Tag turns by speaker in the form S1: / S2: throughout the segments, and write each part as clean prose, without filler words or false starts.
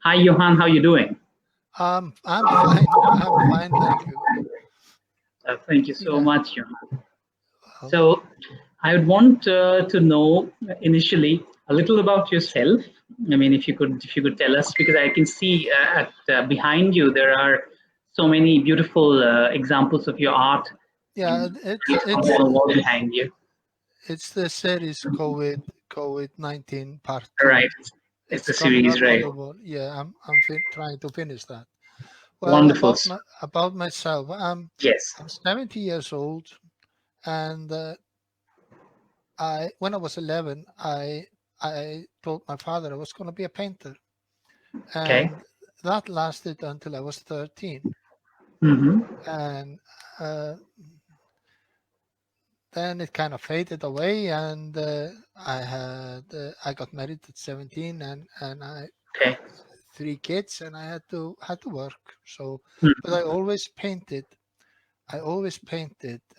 S1: Hi, Johann. How you doing?
S2: I'm fine. I'm fine, thank you.
S1: Thank you so
S2: Yeah.
S1: much, Johann.
S2: Well,
S1: So, I would want to know initially a little about yourself. I mean, if you could tell us, because I can see at behind you there are so many beautiful examples of your art
S2: yeah,
S1: on the wall behind you.
S2: it's the series COVID-19 part
S1: Right,
S2: two.
S1: it's
S2: It's
S1: the
S2: coming
S1: series,
S2: up on
S1: right?
S2: the wall. Yeah, trying to finish that. Well,
S1: Wonderful.
S2: about myself,
S1: Yes.
S2: I'm 70 years old, and I when I was 11, I told my father I was going to be a painter,
S1: Okay.
S2: and that lasted until I was 13,
S1: Mm-hmm.
S2: and then it kind of faded away, and I got married at 17, and I
S1: Okay.
S2: 3 kids, and I had to work. So, but
S1: Mhm.
S2: I always painted,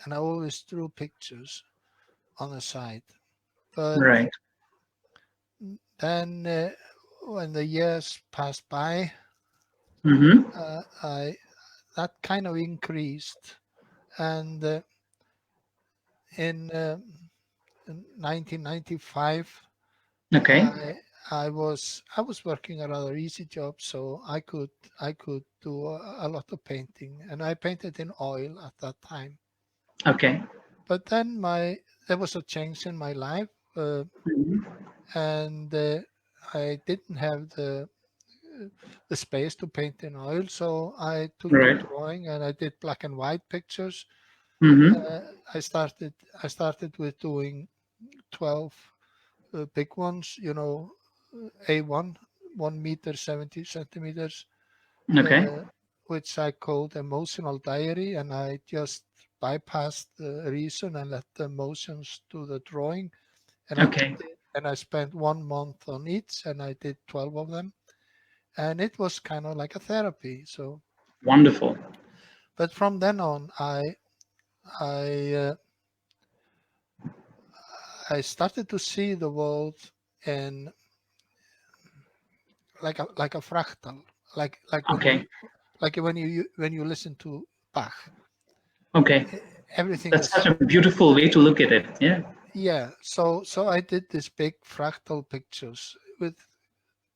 S2: and I always drew pictures on the side. But
S1: Right.
S2: then when the years passed by,
S1: Mm-hmm.
S2: I that kind of increased, and in 1995.
S1: Okay.
S2: I was working a rather easy job, so I could do a lot of painting, and I painted in oil at that time.
S1: Okay.
S2: But then there was a change in my life,
S1: Mhm.
S2: and I didn't have the space to paint in oil, so I took to
S1: Right.
S2: drawing, and I did black and white pictures.
S1: Mm-hmm.
S2: Uh, I started with doing 12 big ones, A1, 1 meter 70 centimeters,
S1: Okay.
S2: uh, which I called emotional diary, and I just bypassed the reason and let the emotions do the drawing, and
S1: Okay.
S2: I spent 1 month on each, and I did 12 of them, and it was kind of like a therapy. So,
S1: Wonderful.
S2: but from then on, I uh, I started to see the world in like a fractal, like when
S1: Okay.
S2: you listen to Bach.
S1: Okay.
S2: Everything
S1: That's
S2: is,
S1: such a beautiful way to look at it. Yeah.
S2: yeah. So I did this big fractal pictures with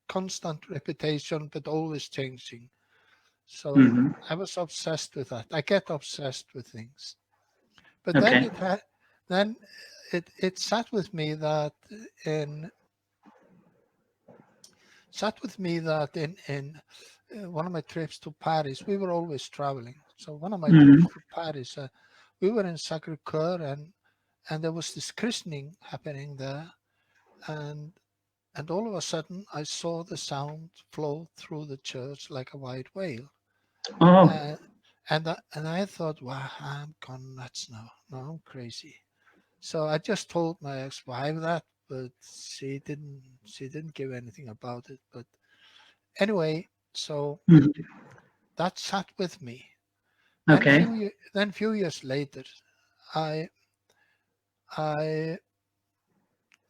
S2: constant repetition, but always changing. So
S1: Mm-hmm.
S2: I was obsessed with that. I get obsessed with things, but then
S1: Okay.
S2: it had then it in sat with me that in one of my trips to Paris, we were always traveling. So one of my
S1: Mm-hmm.
S2: trips to Paris, we were in Sacré-Cœur, and there was this christening happening there, and and all of a sudden I saw the sound flow through the church like a white whale,
S1: Oh,
S2: uh, and I thought, wow, I'm gone nuts now. No, I'm crazy. So I just told my ex-wife that, but she didn't give anything about it. But anyway, so
S1: mhm.
S2: that sat with me.
S1: Okay.
S2: Then few years later, I I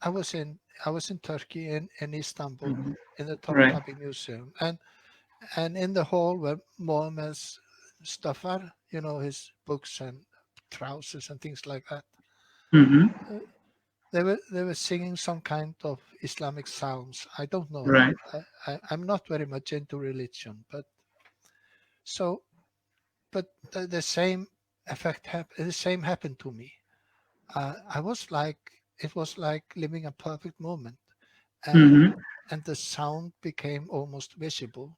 S2: I was in I was in Turkey, in Istanbul,
S1: Mhm.
S2: in the
S1: Right.
S2: Topkapi Museum, and in the hall were Muhammad's stuffar, his books and trousers and things like that.
S1: Mm-hmm.
S2: Uh, they were singing some kind of Islamic psalms. I don't know that.
S1: Right.
S2: I'm not very much into religion, but so the same the same happened to me. I was like it was like living a perfect moment, and
S1: Mm-hmm.
S2: the sound became almost visible.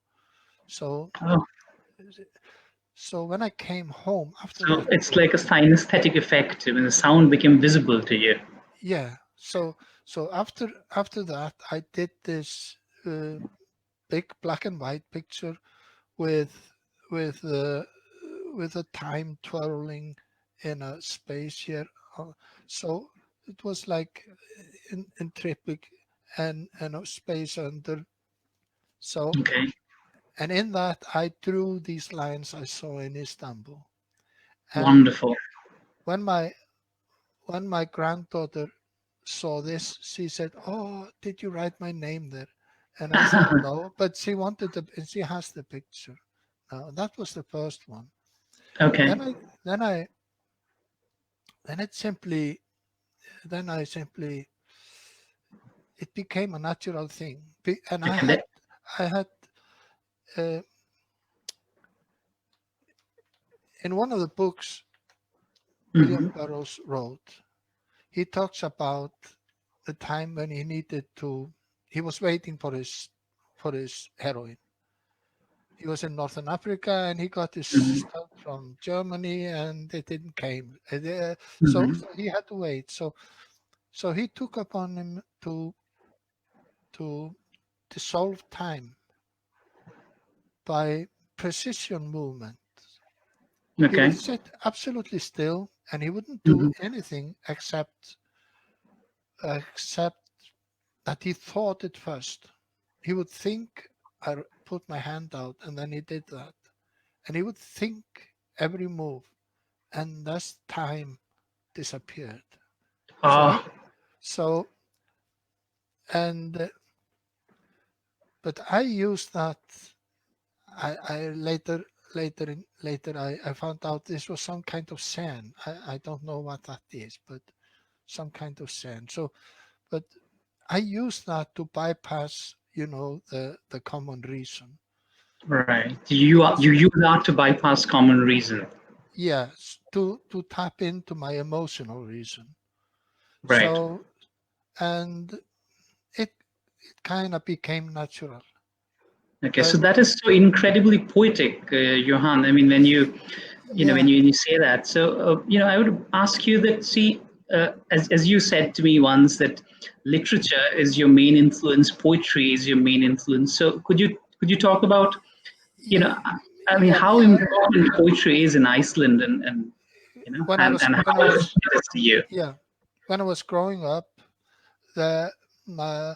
S2: So
S1: Oh,
S2: so when I came home after
S1: so
S2: that
S1: it's
S2: trip,
S1: like a synesthetic effect when the sound became visible to you.
S2: yeah. So after that, I did this uh, big black and white picture with with uh, with a time twirling in a space here. Uh, So it was like in Trippic and a space under. So,
S1: Okay.
S2: and in that I drew these lines I saw in Istanbul. And
S1: Wonderful.
S2: when my granddaughter saw this, she said, "Oh, did you write my name there?" And I said no, but she wanted and she has the picture. That was the first one.
S1: Okay.
S2: Then it simply, it became a natural thing. And
S1: Okay.
S2: I had, uh, in one of the books William Burroughs wrote, he talks about the time when he was waiting for his heroin. He was in Northern Africa and he got his stuff from Germany and it didn't came. So he had to wait. So he took upon him to dissolve time by precision movement. He would
S1: Okay.
S2: sit absolutely still and he wouldn't do anything except that he thought it first. He would think, I put my hand out, and then he did that. And he would think every move, and thus time disappeared.
S1: Ah,
S2: So and but I used that. I later I found out this was some kind of Zen. I don't know what that is, but some kind of Zen. So, but I use that to bypass, the common reason.
S1: right.
S2: Because
S1: You use art to bypass common reason.
S2: yes, to tap into my emotional reason.
S1: Right.
S2: So and it kind of became natural.
S1: Okay. So
S2: But
S1: that is so incredibly poetic, Johann. I mean, when
S2: yeah,
S1: when you say that. So, I would ask you that, see, as you said to me once, that literature is your main influence, poetry is your main influence. So could you talk about, you know, I mean,
S2: yeah.
S1: how important poetry is in Iceland, and
S2: When I was
S1: and
S2: when
S1: how
S2: I
S1: it
S2: was
S1: is to you?
S2: yeah when I was growing up, the my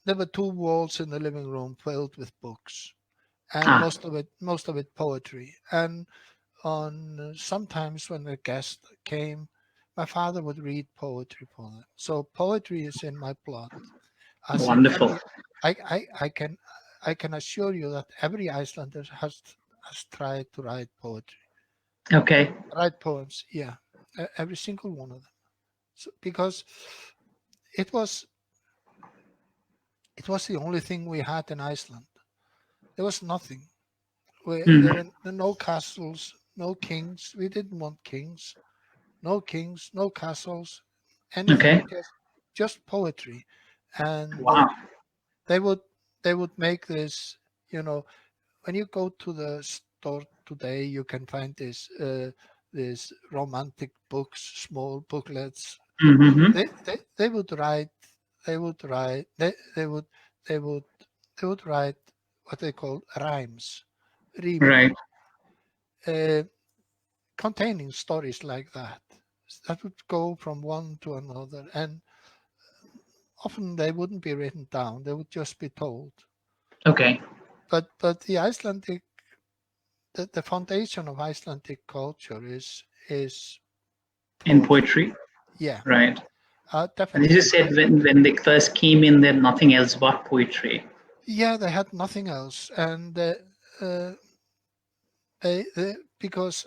S2: there were two walls in the living room filled with books, and
S1: Ah,
S2: most of it poetry. And on sometimes when a guest came, my father would read poetry for them. So poetry is in my blood. As in
S1: wonderful.
S2: I can assure you that every Icelander has tried to write poetry,
S1: Okay.
S2: write poems. Yeah, every single one of them. So, because it was it was the only thing we had in Iceland. There was nothing. There
S1: Mhm.
S2: were no castles, no kings. We didn't want kings. No kings, no castles,
S1: Okay.
S2: anything. Just poetry. And
S1: Wow.
S2: they would they would make this. You know, when you go to the store today, you can find this romantic books, small booklets.
S1: Hmm.
S2: They would write. They would write. They would they would write what they call rhymes, rimur,
S1: Right.
S2: uh, containing stories like that would go from one to another, and often they wouldn't be written down; they would just be told.
S1: Okay.
S2: But the foundation of Icelandic culture is
S1: In
S2: poetry.
S1: poetry.
S2: Yeah,
S1: Right. And you just
S2: definitely.
S1: said when they first came in, they had nothing else but poetry.
S2: Yeah, they had nothing else, and uh, because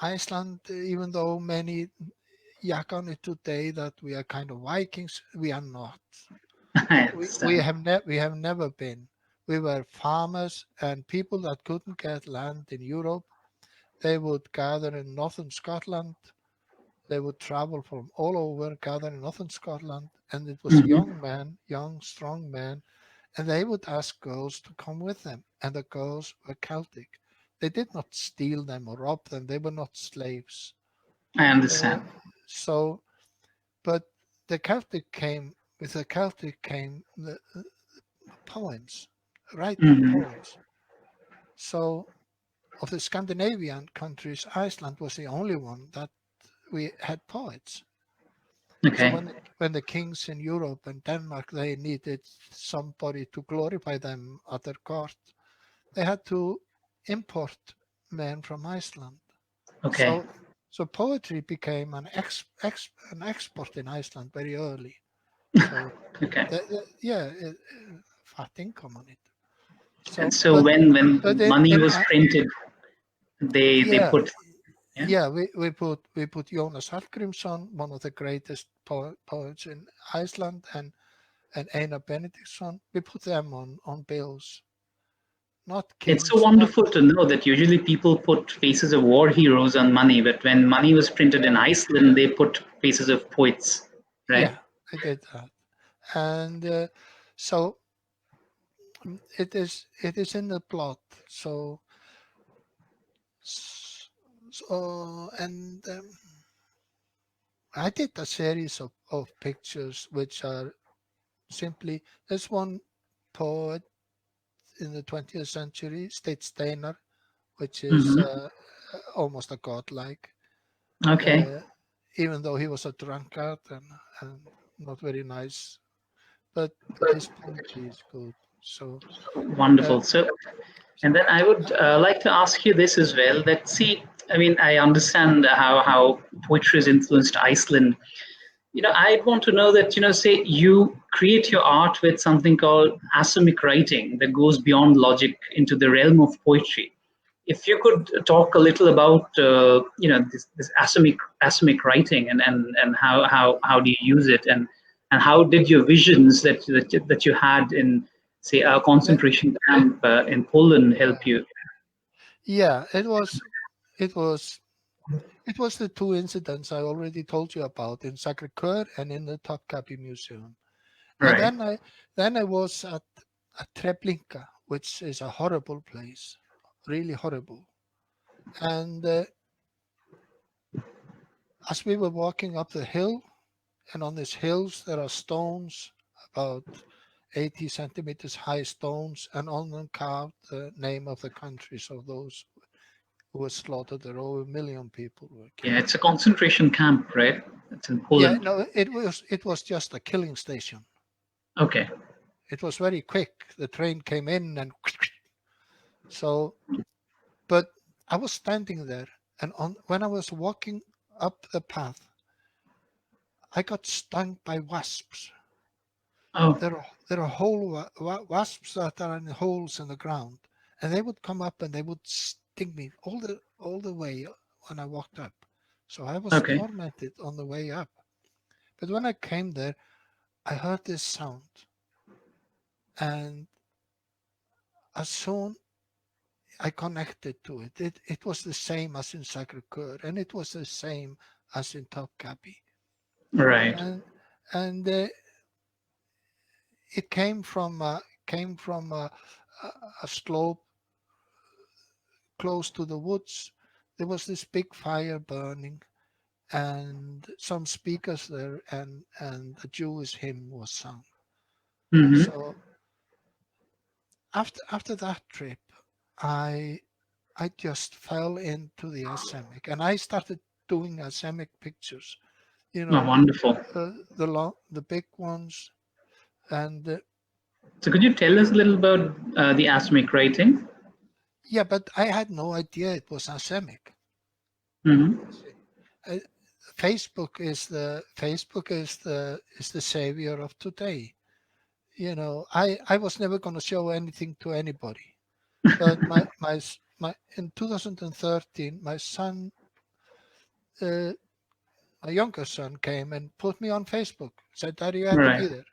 S2: Iceland, even though many yak on it today that we are kind of Vikings, we are not.
S1: I
S2: We
S1: understand.
S2: have never been. We were farmers and people that couldn't get land in Europe. They would gather in northern Scotland. They would travel from all over, gather in northern Scotland, and it was
S1: Hmm.
S2: young men, young, strong men, and they would ask girls to come with them, and the girls were Celtic. They did not steal them or rob them. They were not slaves.
S1: I
S2: Uh,
S1: understand.
S2: so, but with the Celtic came the poems, writing
S1: Hmm.
S2: poems. So, of the Scandinavian countries, Iceland was the only one that we had poets. So
S1: Okay.
S2: when the kings in Europe and Denmark they needed somebody to glorify them at their court, they had to import men from Iceland.
S1: Okay.
S2: So so poetry became an export in Iceland very early. So
S1: Okay.
S2: yeah, fat income on it.
S1: And
S2: So,
S1: so when
S2: but
S1: money was printed, they
S2: yeah,
S1: put, yeah.
S2: yeah, we put Jóhann S Vilhjálmsson, one of the greatest poets in Iceland, and Einar Benediktsson. We put them on bills, not
S1: It's so
S2: kings, not
S1: wonderful to know that usually people put faces of war heroes on money, but when money was printed in
S2: yeah,
S1: Iceland, they put faces of poets, right?
S2: yeah, I did that, and so it is in the plot. So and I did a series of pictures which are simply there's one poet in the 20th century, State Steiner, which is
S1: Hmm.
S2: almost a godlike,
S1: Okay,
S2: uh, even though he was a drunkard and not very nice. But his poetry is good. So uh,
S1: wonderful. So, and then I would like to ask you this as well. That see, I mean, I understand how poetry has influenced Iceland. I want to know that, say you create your art with something called asemic writing that goes beyond logic into the realm of poetry. If you could talk a little about, this asemic writing and how do you use it, and how did your visions that you had in, say, a
S2: when
S1: concentration camp in Poland help
S2: yeah
S1: you?
S2: yeah it was it was the two incidents I already told you about in Sacré-Cœur and in the Topkapi Museum. And
S1: Right.
S2: then I was at Treblinka, which is a horrible place, really horrible. And as we were walking up the hill, and on these hills there are stones about 80 centimeters high stones, and on them carved the name of the countries of those who were slaughtered. There over 1 million people were
S1: Yeah,
S2: killed.
S1: it's a concentration camp, right? It's in
S2: Yeah,
S1: Poland.
S2: no, it was just a killing station.
S1: Okay.
S2: It was very quick. The train came in and so, but I was standing there, and when I was walking up the path, I got stung by wasps.
S1: Oh,
S2: There are whole wasps that are in holes in the ground, and they would come up and they would sting me all the way when I walked up. So I was
S1: okay.
S2: tormented on the way up. But when I came there, I heard this sound, and as soon I connected to it, it was the same as in Sacré-Cœur, and it was the same as in Topkapi,
S1: Right.
S2: and and it came from a slope close to the woods. There was this big fire burning, and some speakers there, and a Jewish hymn was sung.
S1: Hmm.
S2: So after that trip, I I just fell into the asemic, and I started doing asemic pictures. You
S1: Oh,
S2: know,
S1: wonderful.
S2: the big ones, and
S1: So could you tell us a little about the asemic writing?
S2: yeah, but I had no idea it was asemic.
S1: Hmm.
S2: You see. Uh, Facebook is the savior of today. I was never going to show anything to anybody, but my in 2013, uh, my younger son came and put me on Facebook. Said, "Daddy, you have to
S1: Right.
S2: be there,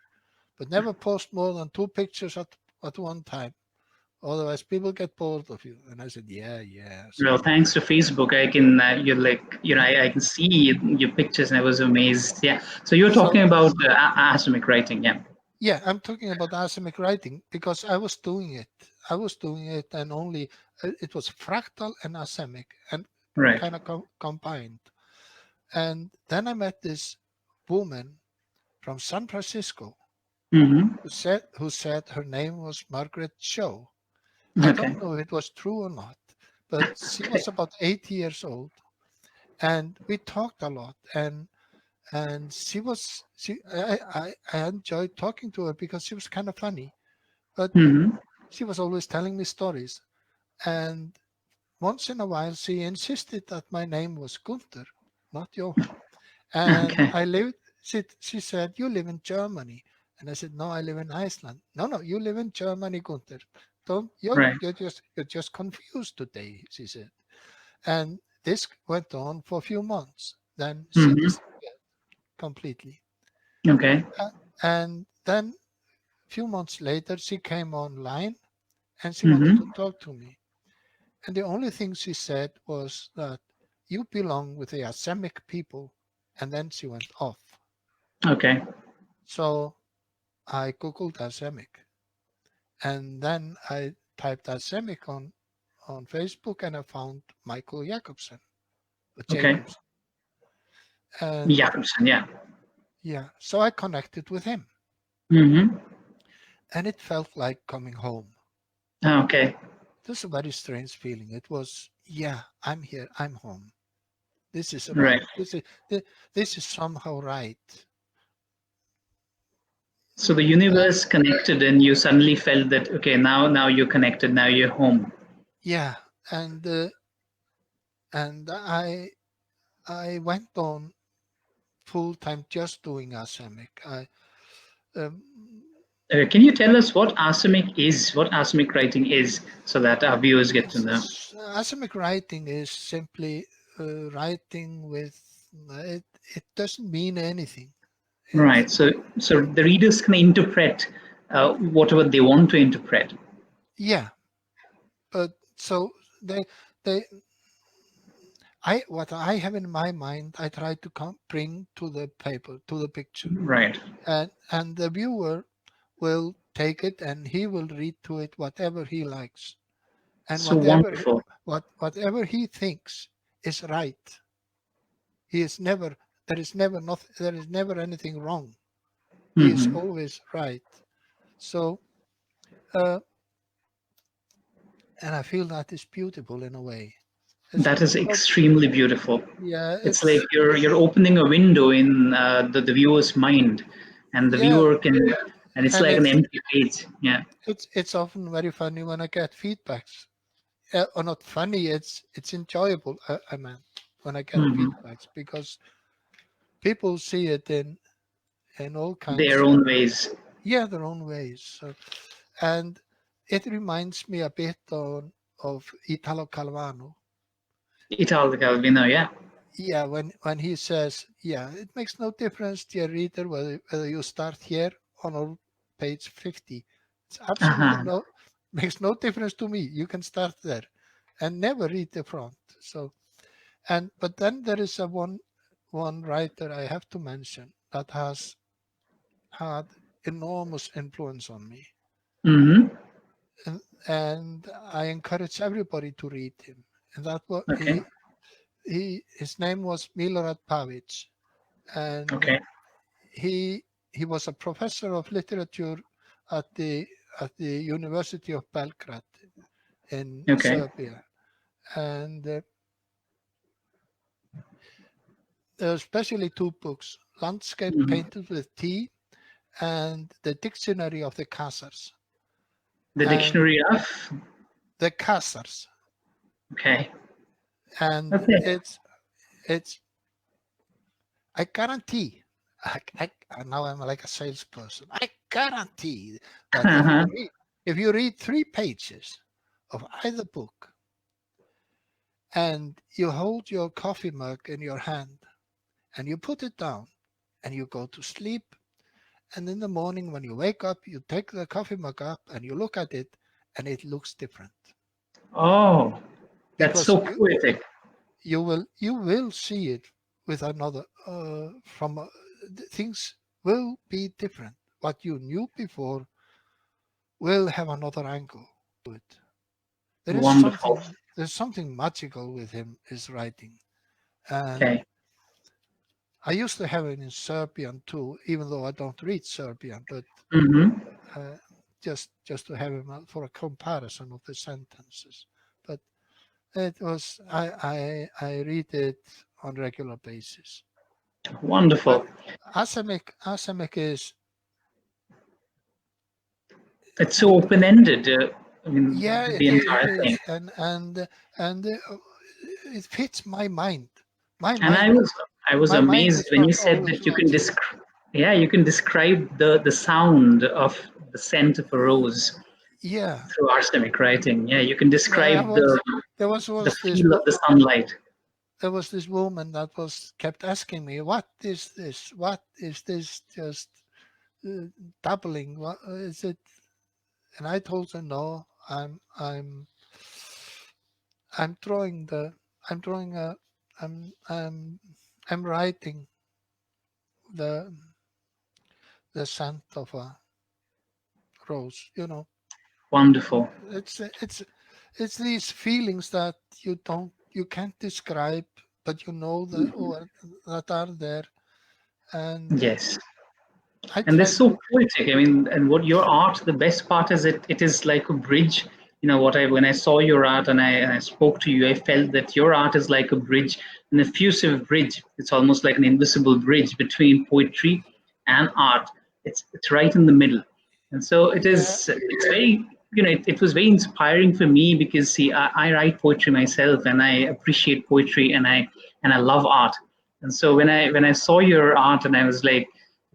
S2: but never post more than 2 pictures at one time. Otherwise, people get bored of you." And I said, "Yeah, yeah."
S1: Well,
S2: So,
S1: thanks to Facebook, I can you're like I can see your pictures, and I was amazed. Yeah. So you're
S2: so
S1: talking about asemic writing, yeah.
S2: yeah, I'm talking about asemic writing because I was doing it. And only it was fractal and asemic and
S1: Right.
S2: kind of combined. And then I met this woman from San Francisco
S1: Hmm.
S2: who said her name was Margaret Cho. I
S1: Okay.
S2: don't know if it was true or not, but she
S1: Okay.
S2: was about 80 years old, and we talked a lot. And I enjoyed talking to her because she was kind of funny, but
S1: Hmm.
S2: she was always telling me stories. And once in a while, she insisted that my name was Gunther, not Johann. And
S1: Okay.
S2: I lived. She said, "You live in Germany. And I said, no, I live in Iceland. No, you live in Germany, Gunther. Don't
S1: Right.
S2: you're just confused today, she said. And this went on for a few months. Then she
S1: Mm-hmm.
S2: disappeared completely.
S1: Okay.
S2: And then a few months later, she came online and she wanted to
S1: Mm-hmm.
S2: talk to me. And the only thing she said was that you belong with the Asemic people. And then she went off.
S1: Okay.
S2: So I Googled Asemic. And then I typed Asemic on Facebook and I found Michael Jacobsen, or
S1: Okay.
S2: Jacobsen. And
S1: Jakobsen, yeah.
S2: yeah, so I connected with him.
S1: Mm-hmm.
S2: And it felt like coming home.
S1: Okay.
S2: It was a very strange feeling. It was, yeah, I'm here, I'm home. This is
S1: Right.
S2: right. This is somehow right.
S1: So the
S2: Uh,
S1: universe connected, and you suddenly felt that okay, now you're connected. Now you're home.
S2: yeah, and I went on full time just doing Asemic. Um,
S1: Can you tell us what arsenic is? What arsenic writing is, so that our viewers get to know?
S2: Asemic writing is simply writing with it. It doesn't mean anything. It's
S1: Right. So the readers can interpret whatever they want to interpret.
S2: yeah, but so they I what I have in my mind, I try to bring to the paper, to the picture,
S1: Right.
S2: and the viewer will take it and he will read to it whatever he likes, and
S1: So wonderful.
S2: whatever he thinks is right. He is never there is never anything wrong. He is
S1: Hmm.
S2: always right. So uh, and I feel that is beautiful in a way. It's
S1: That is
S2: so
S1: extremely beautiful.
S2: yeah,
S1: It's like you're opening a window in the viewer's mind, and the
S2: yeah,
S1: viewer can, and it's
S2: and
S1: like an empty page. Yeah.
S2: it's often very funny when I get feedbacks. Or not funny, it's enjoyable. I mean, when I get
S1: Hmm.
S2: feedbacks because people see it in all
S1: Their
S2: kinds of
S1: own ways.
S2: yeah their own ways. So, and it reminds me a bit of Italo Calvino.
S1: Italo Calvino. Yeah.
S2: Yeah, when he says, yeah, it makes no difference, dear reader, whether you start here on page 50. It's absolutely
S1: Uh-huh.
S2: no makes no difference to me. You can start there and never read the front. So and but then there is a one writer I have to mention that has had enormous influence on me.
S1: Hmm.
S2: And I encourage everybody to read him. And that was
S1: Okay.
S2: his name was Milorad Pavic, and
S1: Okay.
S2: he was a professor of literature at the University of Belgrade in
S1: Okay.
S2: Serbia, and there are especially two books: Landscape
S1: Hmm.
S2: Painted with Tea and the Dictionary of the Khazars.
S1: The
S2: And
S1: dictionary of.
S2: the Khazars,
S1: Okay.
S2: and
S1: Okay.
S2: it's I guarantee. Now I'm like a salesperson. I guarantee that
S1: Uh-huh.
S2: if you read 3 pages of either book and you hold your coffee mug in your hand and you put it down and you go to sleep, and in the morning when you wake up you take the coffee mug up and you look at it and it looks different
S1: Oh, that's
S2: because
S1: so poetic.
S2: you will see it with another things will be different. What you knew before will have another angle to it. there is
S1: Wonderful.
S2: something there's something magical with his writing. And
S1: Okay.
S2: I used to have it in Serbian too, even though I don't read Serbian, but
S1: Hmm.
S2: uh, just to have him for a comparison of the sentences. But it was I read it on regular basis. But
S1: Wonderful.
S2: Asemic is
S1: It's so
S2: it,
S1: open-ended. I mean,
S2: yeah,
S1: the
S2: it
S1: entire thing.
S2: is, and it fits my mind. My
S1: And
S2: mind
S1: I was
S2: my mind
S1: amazed
S2: is
S1: when
S2: not
S1: you said
S2: always
S1: that you can
S2: logical.
S1: Yeah, you can describe the sound of the scent of a rose
S2: Yeah,
S1: through arsenic writing. Yeah, you can
S2: there
S1: describe
S2: was there
S1: the
S2: was this
S1: feel of the sunlight.
S2: there was this woman that was kept asking me, "What is this? What is this? Just doubling? What is it?" And I told her, "No, I'm drawing the I'm drawing a I'm writing the the scent of a rose. You know,
S1: Wonderful.
S2: it's it's these feelings that you can't describe, but you know that or that are there, and
S1: Yes.
S2: I
S1: And they're
S2: try
S1: so
S2: to.
S1: poetic. I mean, and what your art, the best part is it is like a bridge. You know, what I when I saw your art and I spoke to you, I felt that your art is like a bridge, an effusive bridge. It's almost like an invisible bridge between poetry and art. It's right in the middle. And so it
S2: Yeah,
S1: is, it's very, it was very inspiring for me because see, I write poetry myself and I appreciate poetry and I love art. And so when I saw your art and I was like,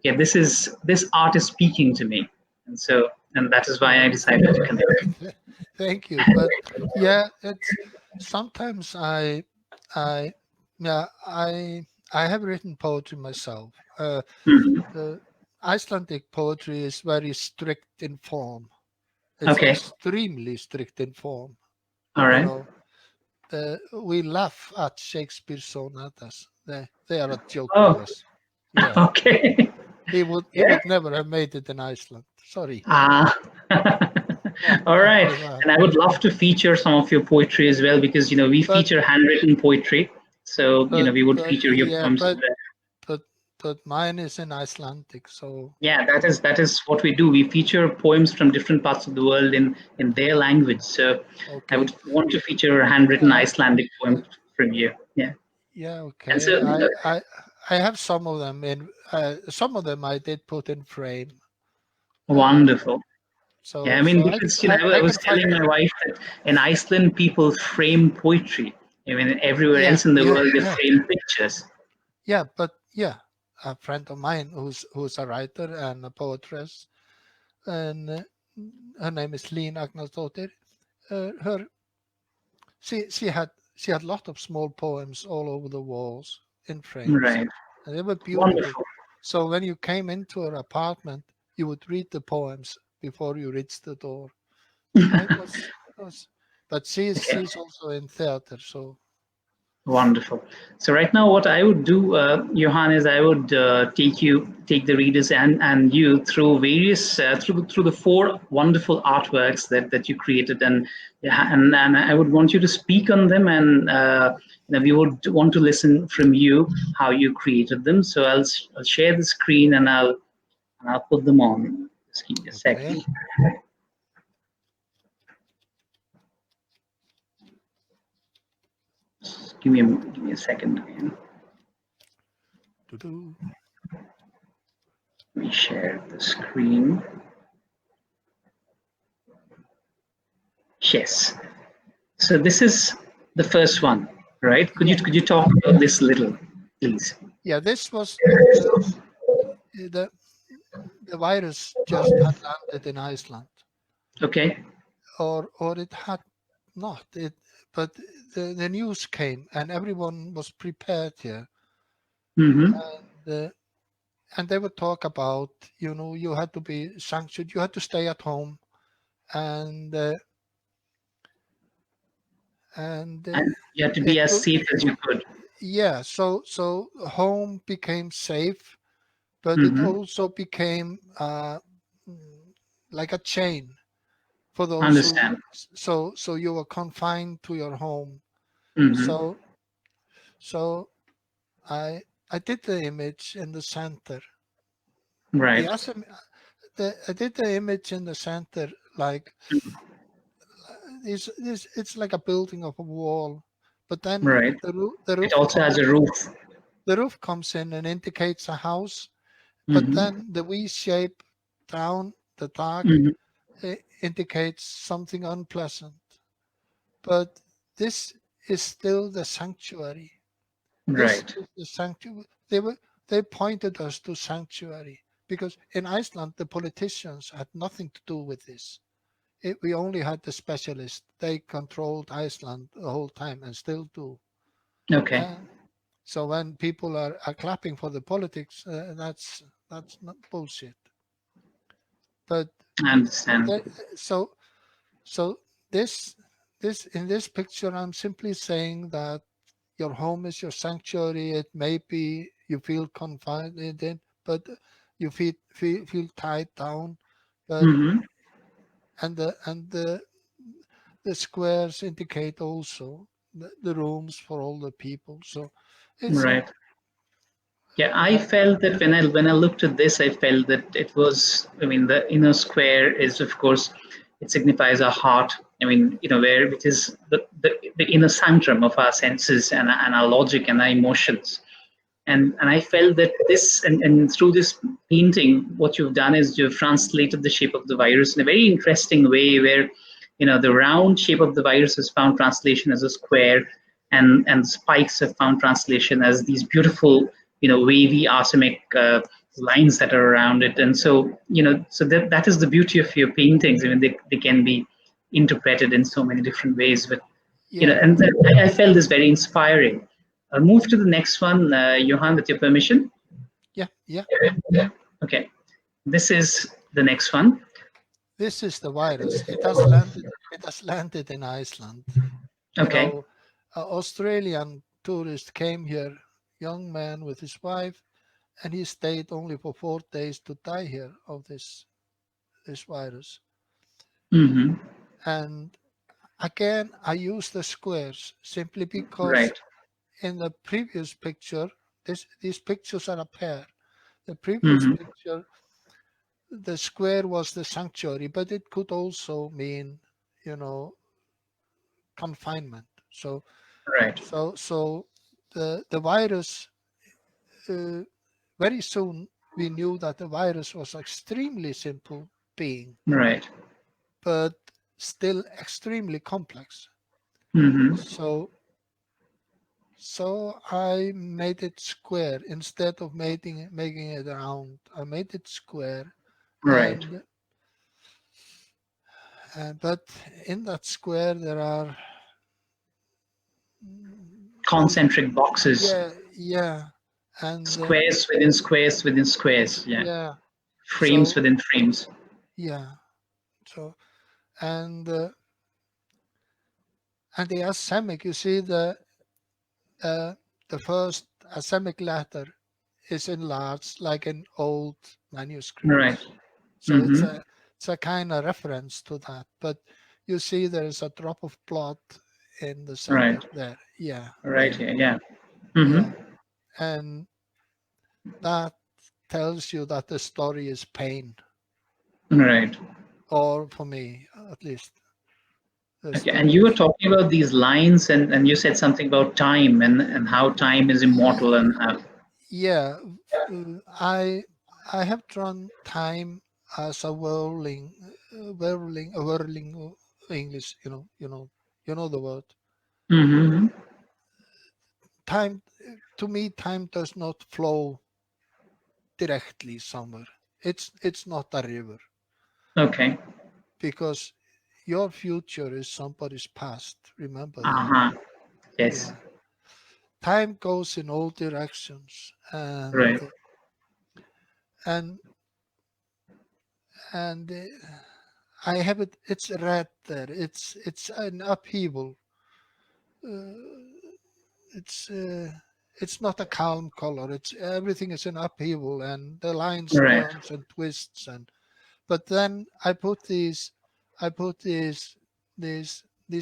S1: yeah, this art is speaking to me. And so, and that is why I
S2: yeah.
S1: decided to connect.
S2: Thank you. But yeah, it's sometimes I yeah I have written poetry myself.
S1: Mhm.
S2: The Icelandic poetry is very strict in form. It's
S1: Okay.
S2: extremely strict in form.
S1: All
S2: You
S1: right.
S2: know, we laugh at Shakespeare's sonatas. They are a joke to
S1: Oh,
S2: us. Yeah,
S1: okay.
S2: he
S1: Yeah.
S2: would never have made it in Iceland. Sorry.
S1: Ah. All
S2: Not
S1: right.
S2: too bad.
S1: And I would love to feature some of your poetry as well because we
S2: But
S1: feature handwritten poetry. So we would feature your
S2: yeah,
S1: poems as well.
S2: but mine is in Icelandic, so
S1: Yeah, that is what we do. We feature poems from different parts of the world in their language. So I
S2: okay.
S1: would want to feature a handwritten
S2: Uh,
S1: Icelandic poem from you. Yeah.
S2: yeah,
S1: And
S2: okay.
S1: so
S2: I have some of them in. Some of them I did put in frame. Uh,
S1: wonderful. Yeah, I
S2: so
S1: mean, because I
S2: I
S1: was
S2: can
S1: telling
S2: find.
S1: my wife that in Iceland people frame poetry. I mean, everywhere
S2: Yeah,
S1: else in the
S2: yeah,
S1: world they
S2: yeah,
S1: frame pictures.
S2: yeah. But yeah, a friend of mine who's a writer and a poetess, and her name is Lín Agnarsdóttir. Her she had a lot of small poems all over the walls in frames,
S1: Right.
S2: and they were beautiful.
S1: Wonderful.
S2: So when you came into her apartment, you would read the poems before you reached the door. And it was but
S1: Okay.
S2: she's also in theater, so
S1: Wonderful. So right now, what I would do, Johann, is I would take the readers and you through various through the four wonderful artworks that you created, and yeah, and I would want you to speak on them, and we would want to listen from you how you created them. So I'll share the screen and I'll put them on. Just give me a
S2: okay.
S1: second. Just give me a second again.
S2: Doo-doo.
S1: Let me share the screen. Yes. So this is the first one, right?
S2: Yeah,
S1: Could you talk about this little, please?
S2: yeah. This was the the virus just had landed in Iceland,
S1: Okay.
S2: or it had not. But the news came, and everyone was prepared here,
S1: Mm-hmm.
S2: and and they would talk about, you had to be sanctioned, you had to stay at home, and and
S1: And you have to
S2: it
S1: be as
S2: will,
S1: safe as you could.
S2: yeah. So home became safe, but it
S1: Mm-hmm.
S2: also became mm, like a chain for those who.
S1: Understand.
S2: So you were confined to your home.
S1: Mm-hmm.
S2: So so I did the image in the center. The
S1: Right.
S2: awesome, I did the image in the center, like it's like a building of a wall, but then
S1: Right.
S2: the
S1: It
S2: roof
S1: also has a roof.
S2: comes in and indicates a house, but
S1: Mm-hmm.
S2: then the V shape down the dark
S1: Mm-hmm.
S2: indicates something unpleasant. But this is still the sanctuary. This
S1: Right.
S2: is the sanctuary. They they pointed us to sanctuary, because in Iceland the politicians had nothing to do with this. We only had the specialists. They controlled Iceland the whole time and still do.
S1: Okay.
S2: So when people are clapping for the politics, that's not bullshit. But
S1: I understand.
S2: so this in this picture, I'm simply saying that your home is your sanctuary. It may be you feel confined in it, but you feel tied down. But
S1: Mm-hmm.
S2: and the squares indicate also the rooms for all the people. So it's
S1: Right. Yeah, I felt that when I looked at this, I felt that it was. I mean, the inner square is, of course, it signifies our heart. I mean, where which is the inner sanctum of our senses and our logic and our emotions. And I felt that this and through this painting, what you've done is you've translated the shape of the virus in a very interesting way, where the round shape of the virus has found translation as a square, and spikes have found translation as these beautiful wavy arsenic lines that are around it. And so so that is the beauty of your paintings. I mean, they can be interpreted in so many different ways, but
S2: yeah.
S1: and I felt this very inspiring. I'll move to the next one, Johann, with your permission.
S2: Yeah.
S1: Okay, this is the next one.
S2: This is the virus. It has landed. It has landed in Iceland.
S1: Okay.
S2: Australian tourist came here, young man with his wife, and he stayed only for 4 days to die here of this virus.
S1: Mm-hmm.
S2: And again, I use the squares simply because
S1: Right.
S2: in the previous picture, these pictures are a pair. The previous
S1: Mm-hmm.
S2: picture, the square was the sanctuary, but it could also mean, confinement. So
S1: Right.
S2: the virus, very soon we knew that the virus was extremely simple being,
S1: Right.
S2: but still extremely complex.
S1: Mm-hmm.
S2: So I made it square instead of making it round. I made it square,
S1: Right.
S2: but in that square there are
S1: Concentric boxes,
S2: yeah, and
S1: squares within squares within squares. Yeah.
S2: yeah.
S1: Frames
S2: So
S1: within frames.
S2: yeah, so and the asemic, you see the first asemic letter is enlarged like in old
S1: Right.
S2: manuscripts. So
S1: Mm-hmm.
S2: it's a kind of reference to that. But you see there is a drop of blood in the center
S1: Right.
S2: there. Yeah,
S1: Right
S2: yeah,
S1: here. Yeah.
S2: yeah.
S1: Mm-hmm.
S2: And that tells you that the story is pain,
S1: Right.
S2: or for me at least, the
S1: Okay. And
S2: story
S1: you were
S2: is.
S1: talking about these lines, and you said something about time and how time is immortal and
S2: Yeah, I have drawn time as a whirling English. You know the word.
S1: mm-hmm.
S2: Time, to me, time does not flow directly somewhere. It's not a river,
S1: Okay.
S2: because your future is somebody's past. Remember that.
S1: Uh-huh. Yes.
S2: Yeah, time goes in all directions, and
S1: Right.
S2: and and I have it. It's red there. It's an upheaval. Uh, it's not a calm color. It's everything is an upheaval, and the lines
S1: Right.
S2: turns and twists. And but then I put these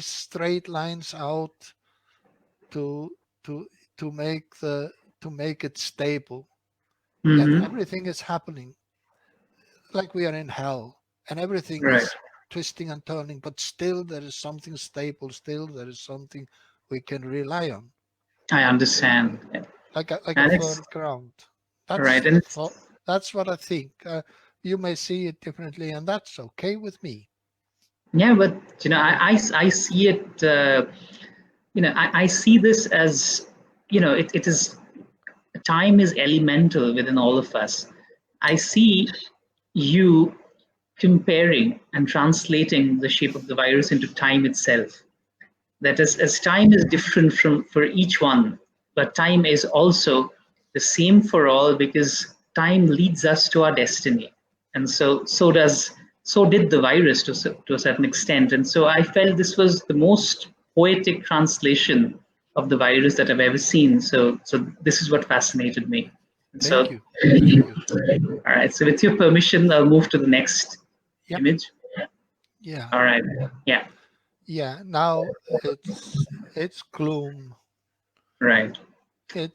S2: straight lines out to to to make it stable. Yet
S1: Mm-hmm.
S2: everything is happening like we are in hell, and everything
S1: Right.
S2: is twisting and turning, but still there is something stable, still there is something we can rely on,
S1: I understand.
S2: like a
S1: And
S2: firm
S1: it's
S2: ground.
S1: right.
S2: That's
S1: And
S2: the
S1: it's
S2: thought. That's what I think. You may see it differently, and that's okay with me.
S1: yeah, but I see it. I see this as it is time is elemental within all of us. I see you comparing and translating the shape of the virus into time itself. That is, as time is different for each one, but time is also the same for all, because time leads us to our destiny. And so did the virus to a certain extent. And so I felt this was the most poetic translation of the virus that I've ever seen. So this is what fascinated me. And
S2: Thank
S1: so
S2: you. Thank you.
S1: all right, so with your permission, I'll move to the next
S2: Yep.
S1: image.
S2: Yeah.
S1: All right. Yeah.
S2: Yeah. Now it's gloom.
S1: Right.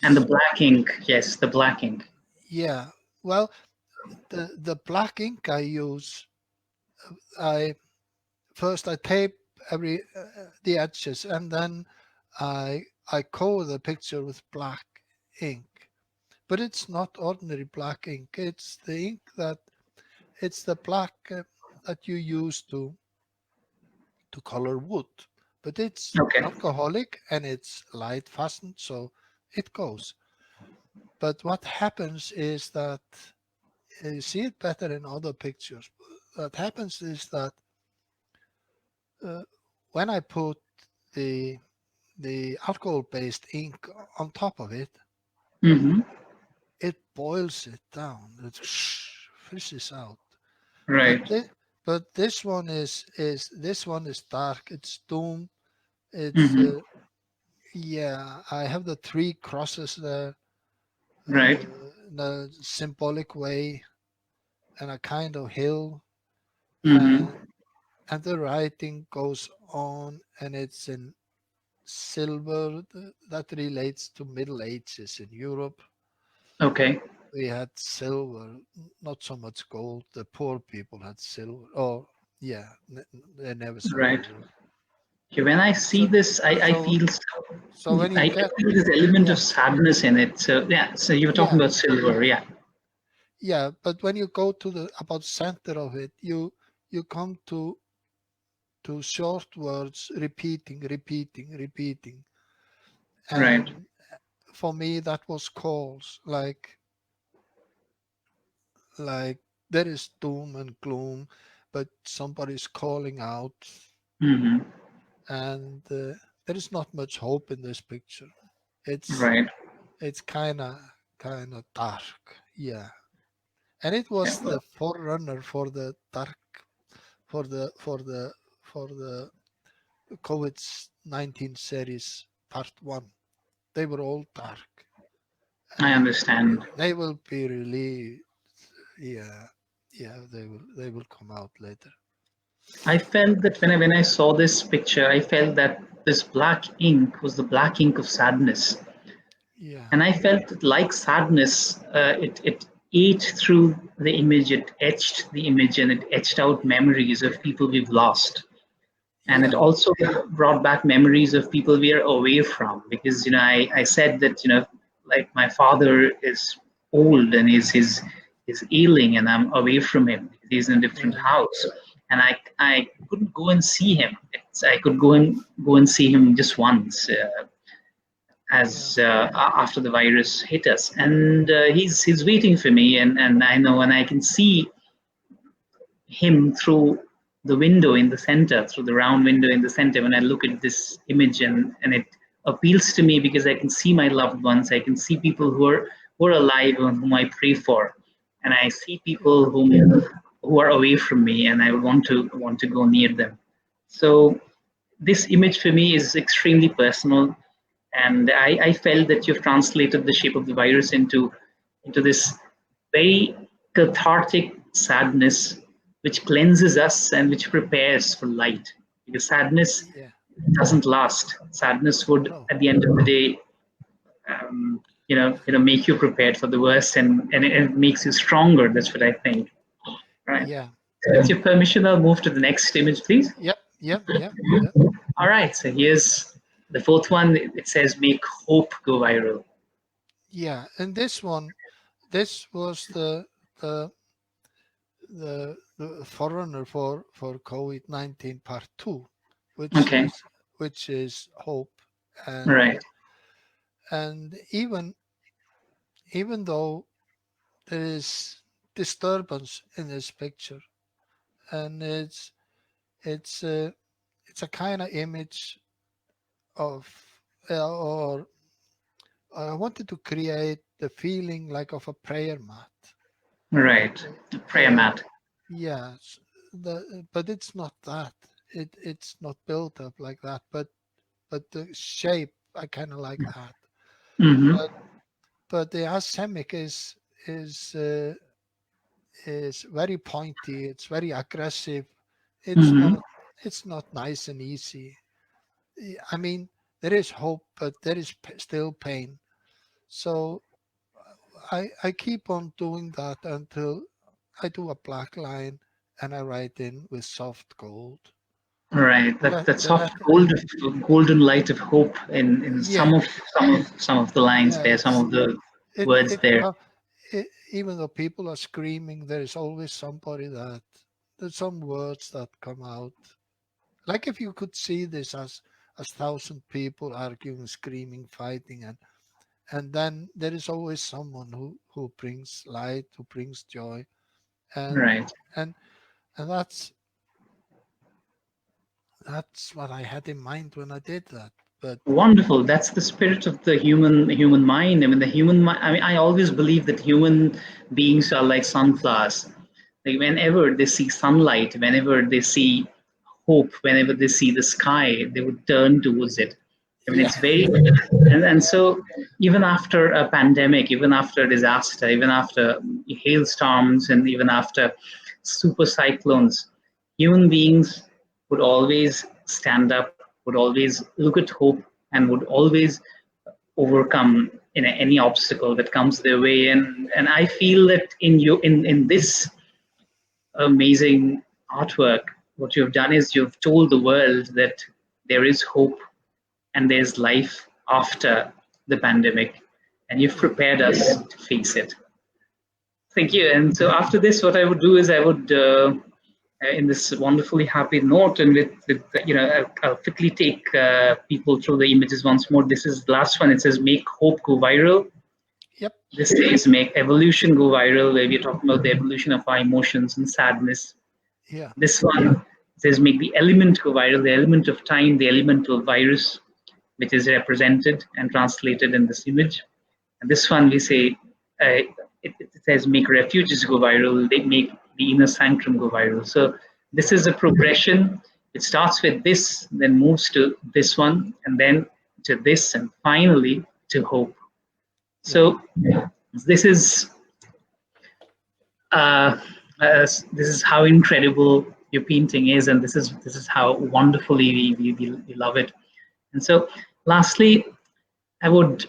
S1: And the
S2: It's
S1: black ink. Yes, the black ink.
S2: yeah. Well, the black ink I use, I first I tape every the edges, and then I cover the picture with black ink. But it's not ordinary black ink. It's the ink it's the black that you use to color wood. But it's
S1: Okay.
S2: alcoholic and it's light fastened, so it goes. But what happens is that you see it better in other pictures. What happens is that uh, when I put the alcohol-based ink on top of it,
S1: Mm-hmm.
S2: it boils it down. It fishes out. But
S1: Right.
S2: this one is dark. It's doom. It's
S1: Mm-hmm.
S2: yeah. I have the three crosses there,
S1: Right.
S2: in a symbolic way, and a kind of hill,
S1: Mm-hmm.
S2: and the writing goes on, and it's in silver. That relates to Middle Ages in Europe.
S1: Okay.
S2: We had silver, not so much gold. The poor people had silver. Oh, yeah, they never saw
S1: Right.
S2: gold.
S1: Okay. When I see
S2: So,
S1: this, I
S2: so,
S1: feel
S2: so when you
S1: I
S2: get,
S1: feel this element of
S2: yeah,
S1: sadness in it. So yeah. So you were talking
S2: yeah,
S1: about silver. Yeah.
S2: yeah, but when you go to the about center of it, you come to short words, repeating,
S1: Right.
S2: and for me that was calls like there is doom and gloom, but somebody's calling out,
S1: Mm-hmm.
S2: and there is not much hope in this picture. It's
S1: Right.
S2: it's kind of dark, yeah. And it
S1: Okay.
S2: was the forerunner for the dark for the COVID-19 series part one. They were all dark,
S1: I
S2: and
S1: understand.
S2: they will be really, yeah, yeah. They will come out later.
S1: I felt that when I saw this picture, I felt that this black ink was the black ink of sadness.
S2: Yeah,
S1: And I felt that, like sadness, it ate through the image, it etched the image, and it etched out memories of people we've lost. And it
S2: yeah,
S1: also brought back memories of people we are away from. Because, I said that, like my father is old and is ailing, and I'm away from him. He's in a different
S2: right.
S1: house. And I couldn't go and see him. I could go and see him just once.
S2: Yeah,
S1: As after the virus hit us, and he's waiting for me, and I know, and I can see him through the window in the center, through the round window in the center, when I look at this image, and it appeals to me because I can see my loved ones, I can see people who are alive and whom I pray for, and I see
S2: yeah,
S1: people who are away from me, and I want to go near them. So this image for me is extremely personal, and I felt that you've translated the shape of the virus into this very cathartic sadness, which cleanses us and which prepares for light. Because sadness
S2: yeah.
S1: doesn't last. Sadness would,
S2: No,
S1: at the end of the day, make you prepared for the worst, and it makes you stronger. That's what I think. Right.
S2: yeah.
S1: So with your permission, I'll move to the next image, please.
S2: Yep.
S1: All right. So here's the fourth one. It says, "Make hope go viral."
S2: Yeah, and this one, this was the the forerunner for COVID-19 part two, which
S1: Okay.
S2: is which is hope,
S1: Right.
S2: and even even though there is disturbance in this picture, and it's it's a kind of image of or I wanted to create the feeling like of a prayer mat.
S1: Right. Prayer
S2: The
S1: mat.
S2: Yes, but it's not that. It's not built up like that. But the shape I kind of like that.
S1: Mm-hmm.
S2: But but the asemic is uh, is very pointy. It's very aggressive. It's
S1: Mm-hmm.
S2: not it's not nice and easy. I mean, there is hope, but there is still pain. So I keep on doing that until I do a black line and I write in with soft gold.
S1: Right.
S2: The
S1: That
S2: rest,
S1: that
S2: the
S1: soft
S2: rest,
S1: golden light of hope in
S2: yeah,
S1: some of the lines there, some
S2: yes.
S1: of the
S2: It
S1: words
S2: it,
S1: there.
S2: co- it even though people are screaming, there is always somebody that there's some words that come out. Like if you could see this as thousand people arguing, screaming, fighting, and then there is always someone who brings light, who brings joy, and
S1: Right.
S2: and and that's what I had in mind when I did that. But
S1: Wonderful. That's the spirit of the human mind. I mean, the human mind. I mean, I always believe that human beings are like sunflowers. Like whenever they see sunlight, whenever they see hope, whenever they see the sky, they would turn towards it. I mean,
S2: yeah,
S1: it's very, and so even after a pandemic, even after a disaster, even after hailstorms, and even after super cyclones, human beings would always stand up, would always look at hope, and would always overcome any obstacle that comes their way. And I feel that in this amazing artwork, what you've done is you've told the world that there is hope and there's life after the pandemic, and you've
S2: yeah,
S1: prepared us to face it. Thank
S2: yeah,
S1: you. And so after this, what I would do is I would, in this wonderfully happy note, and with I'll quickly take people through the images once more. This is the last one. It says "Make hope go viral."
S2: yep,
S1: This says "Make evolution go viral," where we're talking about the evolution of our emotions and sadness.
S2: yeah,
S1: This one says "Make the element go viral," the element of time, the elemental virus, which is represented and translated in this image. And this one we say, it says "Make refuges go viral," they make the inner sanctum go viral. So this is a progression. It starts with this, then moves to this one, and then to this, and finally to hope.
S2: yeah,
S1: So this is uh, this is how incredible your painting is, and this is how wonderfully we love it. And so, lastly, I would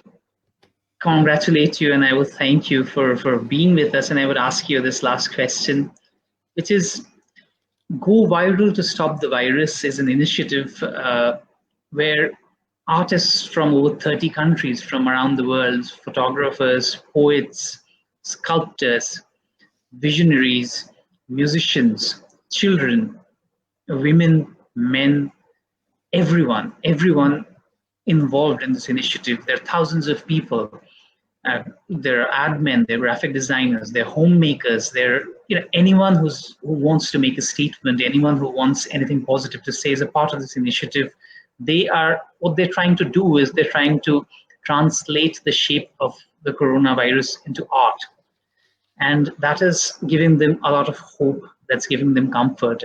S1: congratulate you and I would thank you for being with us. And I would ask you this last question, which is Go Viral to Stop the Virus is an initiative where artists from over 30 countries from around the world, photographers, poets, sculptors, visionaries, musicians, children, women, men, everyone involved in this initiative. There are thousands of people. There are admin, there are graphic designers, there are homemakers, there are anyone who wants to make a statement, anyone who wants anything positive to say is a part of this initiative. They are what they're trying to do is they're trying to translate the shape of the coronavirus into art, and that is giving them a lot of hope, that's giving them comfort,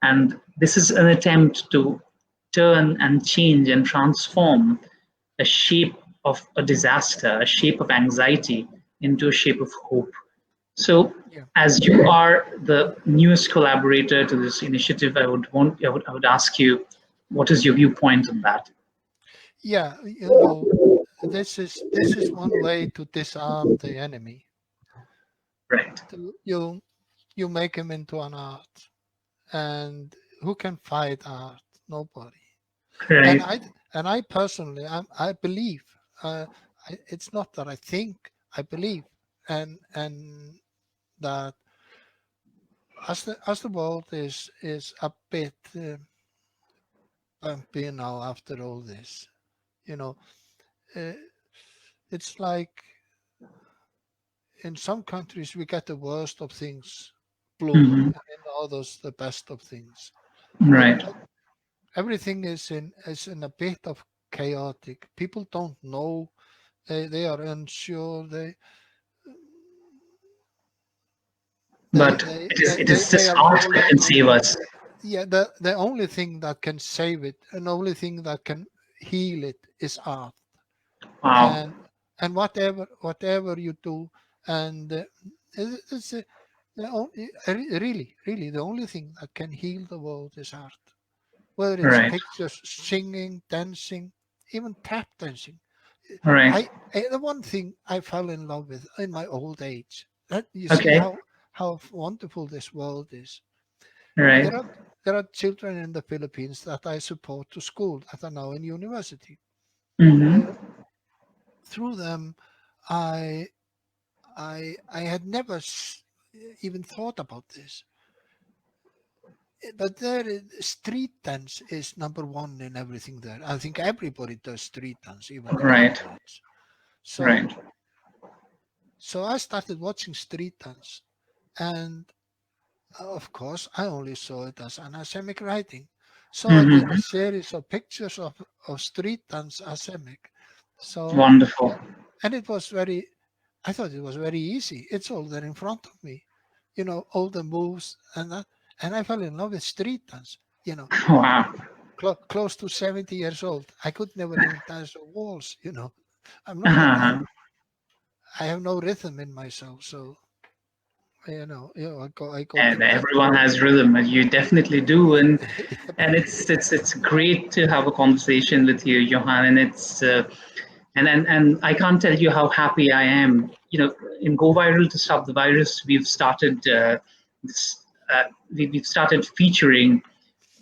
S1: and this is an attempt to turn and change and transform a shape of a disaster, a shape of anxiety, into a shape of hope. So
S2: yeah,
S1: as you are the newest collaborator to this initiative, I would ask you, what is your viewpoint on that?
S2: yeah. You know, this is one way to disarm the enemy.
S1: Right.
S2: You make him into an art, and who can fight art? Nobody. And
S1: Right.
S2: I personally, I believe. It's not that I think. I believe, and that as the world is a bit bumpy now after all this, you know, uh, it's like in some countries we get the worst of things blooming,
S1: Hmm.
S2: and in others the best of things. But
S1: Right.
S2: everything is in a bit of chaotic. People don't know. They are unsure. They
S1: But
S2: they
S1: it is
S2: they
S1: it
S2: they,
S1: is
S2: they
S1: this
S2: are
S1: art that
S2: falling.
S1: can save us.
S2: Yeah, the only thing that can save it, and the only thing that can heal it is art.
S1: Wow.
S2: And whatever you do, and it's really the only thing that can heal the world is art. Whether it's
S1: Right.
S2: pictures, singing, dancing, even tap dancing.
S1: Right.
S2: The one thing I fell in love with in my old age. That you see
S1: Okay.
S2: how wonderful this world is.
S1: Right.
S2: There are there are children in the Philippines that I support to school that are now in university. Uh,
S1: Hmm.
S2: Through them, I I had never even thought about this. But street dance is number one in everything there. I think everybody does street dance, even the
S1: Right.
S2: graduates. So
S1: Right.
S2: so I started watching street dance, and of course I only saw it as anasemic writing. So I did a
S1: Hmm.
S2: series of pictures of street dance asemic. So
S1: Wonderful.
S2: and it was very I thought it was very easy. It's all there in front of me. All the moves and that. And I fell in love with street dance. You know,
S1: Wow.
S2: close to 70 years old. I could never even dance the waltz. I'm not a,
S1: Uh-huh.
S2: I have no rhythm in myself. So, I go
S1: And
S2: to bed.
S1: everyone has rhythm, and you definitely do. And
S2: Yep.
S1: and it's great to have a conversation with you, Johan. And it's and I can't tell you how happy I am. In Go Viral to Stop the Virus, we've started this. We've started featuring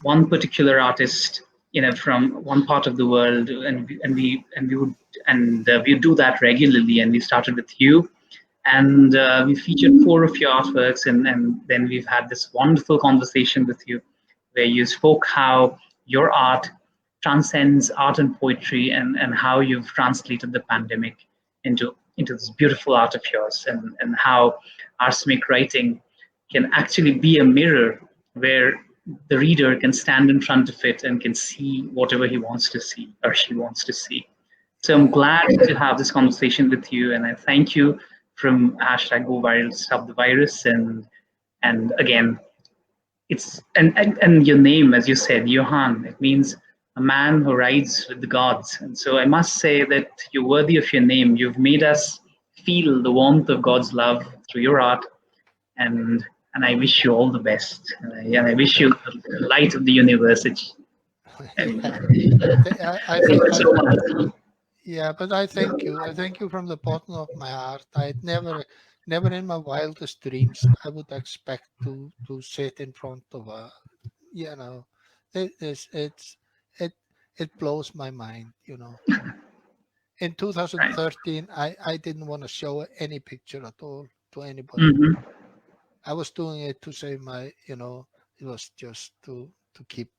S1: one particular artist, from one part of the world, and we do that regularly. And we started with you, and we featured four of your artworks, and then we've had this wonderful conversation with you, where you spoke how your art transcends art and poetry, and how you've translated the pandemic into this beautiful art of yours, and how arsenic writing can actually be a mirror where the reader can stand in front of it and can see whatever he wants to see or she wants to see. So I'm
S2: Yeah.
S1: glad to have this conversation with you, and I thank you from hashtag Go Viral to Stop the Virus. And again, and your name, as you said, Johann, it means a man who rides with the gods. And so I must say that you're worthy of your name. You've made us feel the warmth of God's love through your art, and and I wish you all the best. And I wish you the light of the universe. And
S2: Yeah. I
S1: thank
S2: think
S1: you so much.
S2: yeah, but I thank you. I thank you from the bottom of my heart. I'd never in my wildest dreams I would expect to sit in front of you know, it it blows my mind. In
S1: Right.
S2: 2013, I didn't want to show any picture at all to anybody.
S1: Hmm.
S2: I was doing it to save it was just to keep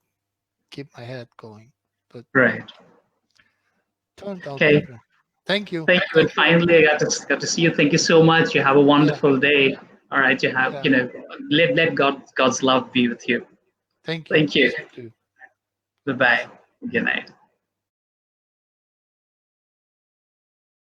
S2: my head going. But
S1: Right.
S2: turned out
S1: Okay.
S2: different. Thank you.
S1: Thank you. And
S2: Thank you.
S1: finally, I got to see you. Thank you so much. You have a
S2: Yeah,
S1: wonderful day. All right. You have,
S2: yeah.
S1: let God's love be with you.
S2: Thank you.
S1: Thank you.
S2: Same to you.
S1: Bye
S2: Bye.
S1: bye. Good night.